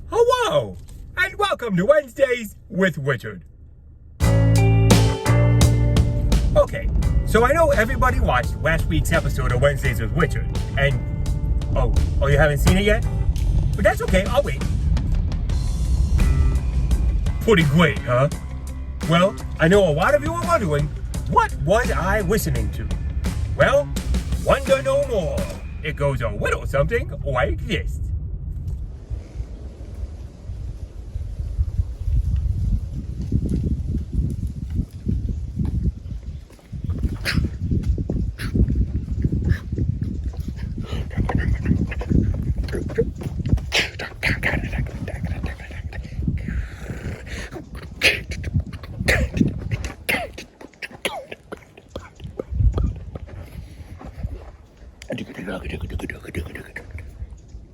Hello, and welcome to Wednesdays with Wichard. Okay, so I know everybody watched last week's episode of Wednesdays with Wichard, and oh, you haven't seen it yet? But that's okay, I'll wait. Pretty great, huh? Well, I know a lot of you are wondering, what was I listening to? Well, wonder no more. It goes a little something like this.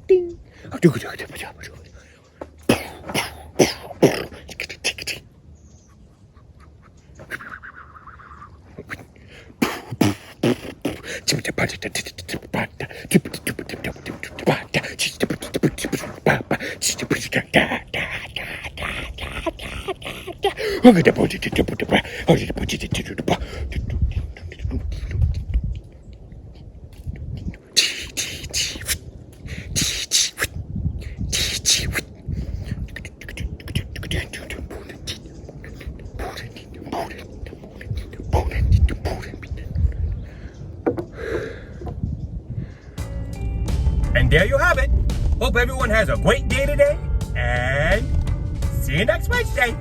Ding. And there you have it. Hope everyone has a great day today, and see you next Wednesday.